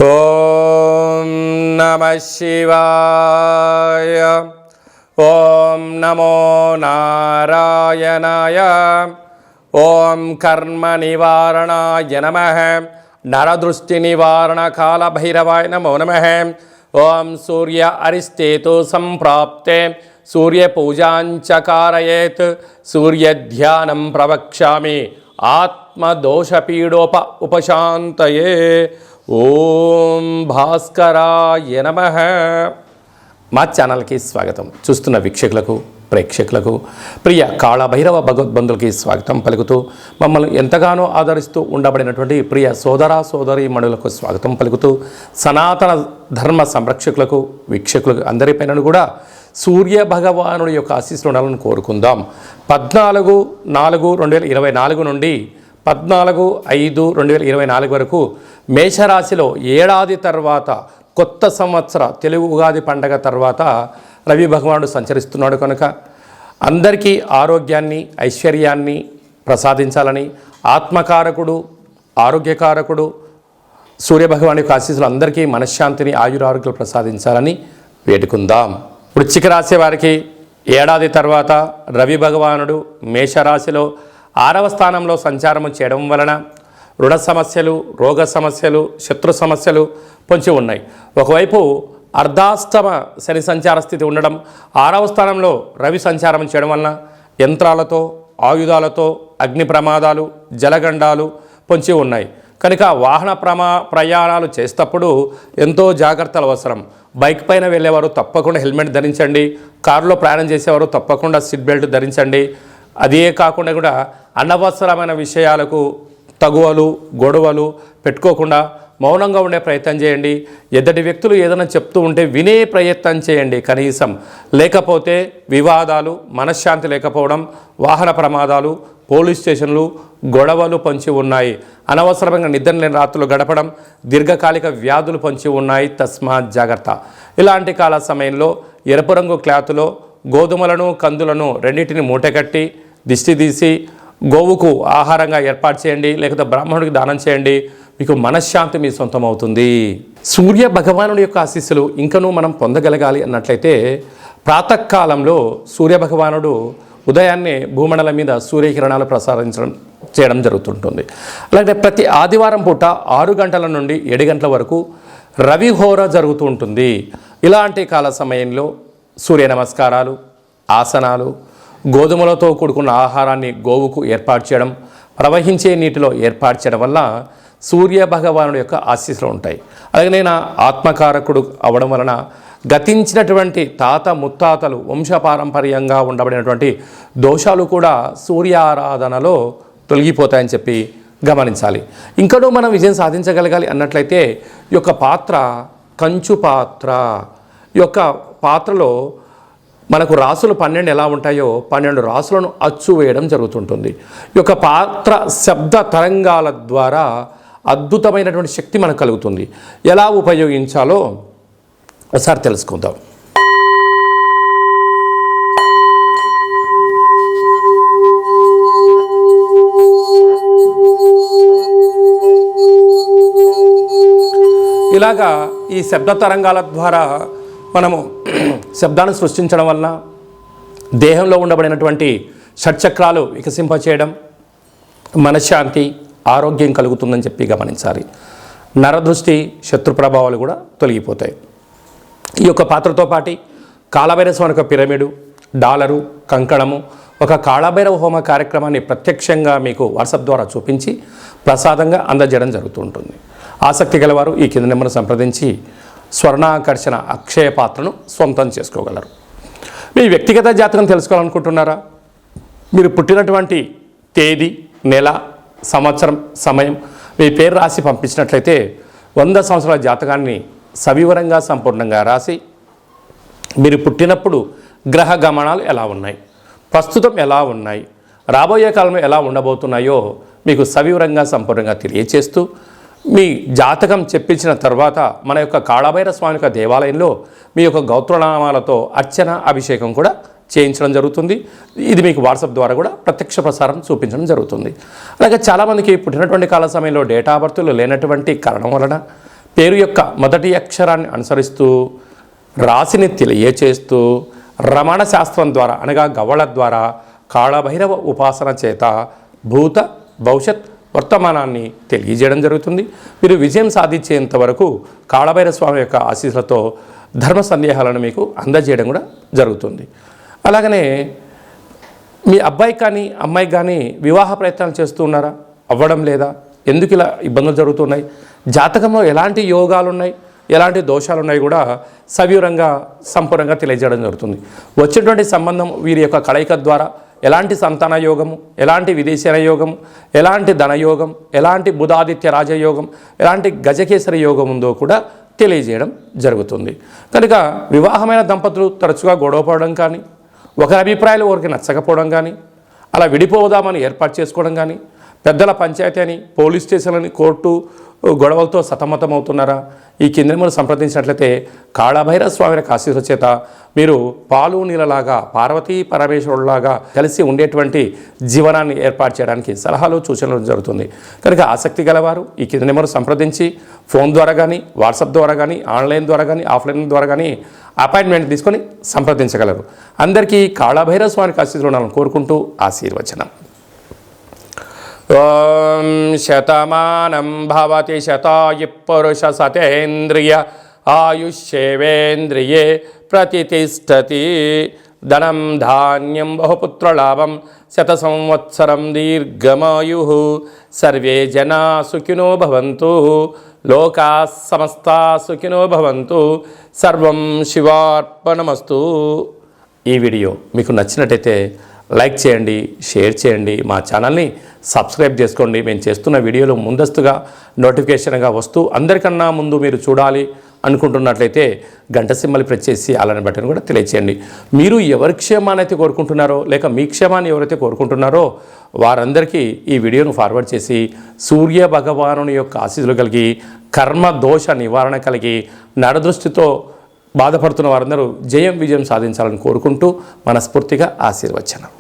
ఓం నమః శివాయ. ఓం నమో నారాయణాయ. ఓం కర్మ నివారణాయ నమః. నరదృష్టి నివారణ కాల భైరవాయ నమో నమః. ఓం సూర్య అరిష్టేతు సంప్రాప్తే సూర్య పూజాంచ కారయేత్. సూర్య ధ్యానం ప్రవక్ష్యామి ఆత్మదోషపీడోప ఉపశాంతయే. ఓం భాస్కరాయ నమః. మా ఛానల్కి స్వాగతం. చూస్తున్న వీక్షకులకు, ప్రేక్షకులకు, ప్రియ కాళభైరవ భగవద్బంధులకి స్వాగతం పలుకుతూ, మమ్మల్ని ఎంతగానో ఆదరిస్తూ ఉండబడినటువంటి ప్రియ సోదర సోదరీమణులకు స్వాగతం పలుకుతూ, సనాతన ధర్మ సంరక్షకులకు, వీక్షకులకు అందరిపైన కూడా సూర్య భగవానుడి యొక్క ఆశీస్సులు ఉండాలని కోరుకుందాం. 14/4/2024 నుండి 14/5/2024 వరకు మేషరాశిలో ఏడాది తర్వాత కొత్త సంవత్సర తెలుగు ఉగాది పండగ తర్వాత రవి భగవానుడు సంచరిస్తున్నాడు కనుక అందరికీ ఆరోగ్యాన్ని, ఐశ్వర్యాన్ని ప్రసాదించాలని, ఆత్మకారకుడు, ఆరోగ్యకారకుడు సూర్యభగవాని యొక్క ఆశీస్సులు అందరికీ మనశ్శాంతిని, ఆయురారోగ్యాలు ప్రసాదించాలని వేడుకుందాం. వృశ్చిక రాశి వారికి ఏడాది తర్వాత రవి భగవానుడు మేషరాశిలో 6వ స్థానంలో సంచారం చేయడం వలన రుణ సమస్యలు, రోగ సమస్యలు, శత్రు సమస్యలు పొంచి ఉన్నాయి. ఒకవైపు అర్ధాష్టమ శని సంచార స్థితి ఉండడం, 6వ స్థానంలో రవి సంచారం చేయడం వలన యంత్రాలతో, ఆయుధాలతో అగ్ని ప్రమాదాలు, జలగండాలు పొంచి ఉన్నాయి. కనుక వాహన ప్రయాణాలు చేసేటప్పుడు ఎంతో జాగ్రత్తలు అవసరం. బైక్ పైన వెళ్ళేవారు తప్పకుండా హెల్మెట్ ధరించండి. కారులో ప్రయాణం చేసేవారు తప్పకుండా సీట్ బెల్ట్ ధరించండి. అదే కాకుండా కూడా అనవసరమైన విషయాలకు తగువలు, గొడవలు పెట్టుకోకుండా మౌనంగా ఉండే ప్రయత్నం చేయండి. ఎదుటి వ్యక్తులు ఏదైనా చెప్తూ ఉంటే వినే ప్రయత్నం చేయండి కనీసం. లేకపోతే వివాదాలు, మనశ్శాంతి లేకపోవడం, వాహన ప్రమాదాలు, పోలీస్ స్టేషన్లు, గొడవలు పొంచి ఉన్నాయి. అనవసరమైన నిద్ర లేని రాత్రులు గడపడం, దీర్ఘకాలిక వ్యాధులు పొంచి ఉన్నాయి. తస్మాత్ జాగ్రత్త. ఇలాంటి కాల సమయంలో ఎరుపు రంగు క్లాతులో గోధుమలను, కందులను రెండింటిని మూటకట్టి దిష్టి తీసి గోవుకు ఆహారంగా ఏర్పాటు చేయండి, లేకపోతే బ్రాహ్మణుడికి దానం చేయండి. మీకు మనశ్శాంతి మీ సొంతం అవుతుంది. సూర్య భగవానుడి యొక్క ఆశీస్సులు ఇంకనూ మనం పొందగలగాలి అన్నట్లయితే ప్రాతకాలంలో సూర్య భగవానుడు ఉదయాన్నే భూమండలం మీద సూర్యకిరణాలు చేయడం జరుగుతుంటుంది. అలాగే ప్రతి ఆదివారం పూట 6 గంటల నుండి 7 గంటల వరకు రవిహోర జరుగుతూ ఉంటుంది. ఇలాంటి కాల సమయంలో సూర్య నమస్కారాలు, ఆసనాలు, గోధుమలతో కూడుకున్న ఆహారాన్ని గోవుకు ఏర్పాటు చేయడం, ప్రవహించే నీటిలో ఏర్పాటు చేయడం వల్ల సూర్య భగవానుడి యొక్క ఆశీస్సులు ఉంటాయి. అలాగే నేను ఆత్మకారకుడు అవడం వలన గతించినటువంటి తాత ముత్తాతలు వంశపారంపర్యంగా ఉండబడినటువంటి దోషాలు కూడా సూర్య ఆరాధనలో తొలగిపోతాయని చెప్పి గమనించాలి. ఇంకనూ మనం విజయం సాధించగలగాలి అన్నట్లయితే ఈ యొక్క పాత్ర కంచు పాత్ర. ఈ యొక్క పాత్రలో మనకు రాసులు 12 ఎలా ఉంటాయో 12 రాసులను అచ్చు వేయడం జరుగుతుంటుంది. ఈ యొక్క పాత్ర శబ్ద తరంగాల ద్వారా అద్భుతమైనటువంటి శక్తి మనకు కలుగుతుంది. ఎలా ఉపయోగించాలో ఒకసారి తెలుసుకుందాం. ఇలాగా ఈ శబ్ద తరంగాల ద్వారా మనము శబ్దాన్ని సృష్టించడం వలన దేహంలో ఉండబడినటువంటి షట్చక్రాలు వికసింపచేయడం, మనశ్శాంతి, ఆరోగ్యం కలుగుతుందని చెప్పి గమనించాలి. నరదృష్టి, శత్రు ప్రభావాలు కూడా తొలగిపోతాయి. ఈ యొక్క పాత్రతో పాటు కాళభైరవ యొక్క పిరమిడు, డాలరు, కంకణము, ఒక కాళభైరవ హోమ కార్యక్రమాన్ని ప్రత్యక్షంగా మీకు వాట్సాప్ ద్వారా చూపించి ప్రసాదంగా అందజేయడం జరుగుతూ ఉంటుంది. ఆసక్తి గలవారు ఈ కింద నెంబర్ను సంప్రదించి స్వర్ణాకర్షణ అక్షయ పాత్రను సొంతం చేసుకోగలరు. మీ వ్యక్తిగత జాతకం తెలుసుకోవాలనుకుంటున్నారా? మీరు పుట్టినటువంటి తేదీ, నెల, సంవత్సరం, సమయం మీ పేరు రాసి పంపించినట్లయితే 100 సంవత్సరాల జాతకాన్ని సవివరంగా సంపూర్ణంగా రాసి మీరు పుట్టినప్పుడు గ్రహ గమనాలు ఎలా ఉన్నాయి, ప్రస్తుతం ఎలా ఉన్నాయి, రాబోయే కాలంలో ఎలా ఉండబోతున్నాయో మీకు సవివరంగా సంపూర్ణంగా తెలియచేస్తూ మీ జాతకం చెప్పించిన తర్వాత మన యొక్క కాళభైరవ స్వామి యొక్క దేవాలయంలో మీ యొక్క గోత్రనామాలతో అర్చన, అభిషేకం కూడా చేయించడం జరుగుతుంది. ఇది మీకు వాట్సాప్ ద్వారా కూడా ప్రత్యక్ష ప్రసారం చూపించడం జరుగుతుంది. అలాగే చాలామందికి పుట్టినటువంటి కాల సమయంలో డేటా బర్త్లు లేనటువంటి కారణం వలన పేరు యొక్క మొదటి అక్షరాన్ని అనుసరిస్తూ రాశిని తెలియచేస్తూ రమణ శాస్త్రం ద్వారా అనగా గవ్వళ ద్వారా కాళభైరవ ఉపాసన చేత భూత భవిష్యత్ వర్తమానాన్ని తెలియజేయడం జరుగుతుంది. మీరు విజయం సాధించేంత వరకు కాళభైరవ స్వామి యొక్క ఆశీస్సులతో ధర్మ సందేహాలను మీకు అందజేయడం కూడా జరుగుతుంది. అలాగనే మీ అబ్బాయి కానీ అమ్మాయి కానీ వివాహ ప్రయత్నాలు చేస్తూ ఉన్నారా? అవ్వడం లేదా? ఎందుకు ఇలా ఇబ్బందులు జరుగుతున్నాయి? జాతకంలో ఎలాంటి యోగాలు ఉన్నాయి, ఎలాంటి దోషాలు ఉన్నాయి కూడా సవివరంగా సంపూర్ణంగా తెలియజేయడం జరుగుతుంది. వచ్చేటువంటి సంబంధం వీరి యొక్క కలయిక ద్వారా ఎలాంటి సంతాన యోగము, ఎలాంటి విదేశీయ యోగము, ఎలాంటి ధనయోగం, ఎలాంటి బుధాదిత్య రాజయోగం, ఎలాంటి గజకేసరి యోగం ఉందో కూడా తెలియజేయడం జరుగుతుంది. కనుక వివాహమైన దంపతులు తరచుగా గొడవపడడం కానీ, ఒకరి అభిప్రాయాలు ఒకరికి నచ్చకపోవడం కానీ, అలా విడిపోదామని ఏర్పాటు చేసుకోవడం కానీ, పెద్దల పంచాయతీ అని, పోలీస్ స్టేషన్లని, కోర్టు గొడవలతో సతమతమవుతున్నారా? ఈ కిందములు సంప్రదించినట్లయితే కాళభైరవ స్వామి యొక్క ఆశీస్సుల చేత మీరు పాలు నీళ్ళలాగా పార్వతీ పరమేశ్వరులాగా కలిసి ఉండేటువంటి జీవనాన్ని ఏర్పాటు చేయడానికి సలహాలు సూచనలు జరుగుతుంది. కనుక ఆసక్తి గలవారు ఈ కింద నెంబర్ సంప్రదించి ఫోన్ ద్వారా కానీ, వాట్సాప్ ద్వారా కానీ, ఆన్లైన్ ద్వారా కానీ, ఆఫ్లైన్ ద్వారా కానీ అపాయింట్మెంట్ తీసుకొని సంప్రదించగలరు. అందరికీ కాళభైరవ స్వామికి ఆశీస్సులు ఉండాలని కోరుకుంటూ ఆశీర్వచనం. ఓం శతమానం భవతి శతాయు పురుష సతేంద్రియ ఆయుష్యేవేంద్రియే ప్రతిష్టతి. ధనం ధాన్యం బహుపుత్రలాభం శత సంవత్సరం దీర్ఘమాయు. సర్వే జనా సుఖినో భవంతు. లోకా సమస్తా సుఖినో భవంతు. సర్వం శివార్పణమస్తు. ఈ వీడియో మీకు నచ్చినట్టయితే లైక్ చేయండి, షేర్ చేయండి, మా ఛానల్ని సబ్స్క్రైబ్ చేసుకోండి. మేము చేస్తున్న వీడియోలు ముందస్తుగా నోటిఫికేషన్గా వస్తూ అందరికన్నా ముందు మీరు చూడాలి అనుకుంటున్నట్లయితే గంట సింబల్ ప్రెస్ చేసి అలానే బటన్ కూడా తెలియచేయండి. మీరు ఎవరి క్షేమాన్ని అయితే కోరుకుంటున్నారో లేక మీ క్షేమాన్ని ఎవరైతే కోరుకుంటున్నారో వారందరికీ ఈ వీడియోను ఫార్వర్డ్ చేసి సూర్య భగవానుని యొక్క ఆశీస్సులు కలిగి కర్మ దోష నివారణ కలిగి నరదృష్టితో బాధపడుతున్న వారందరూ విజయం సాధించాలని కోరుకుంటూ మనస్ఫూర్తిగా ఆశీర్వచనం.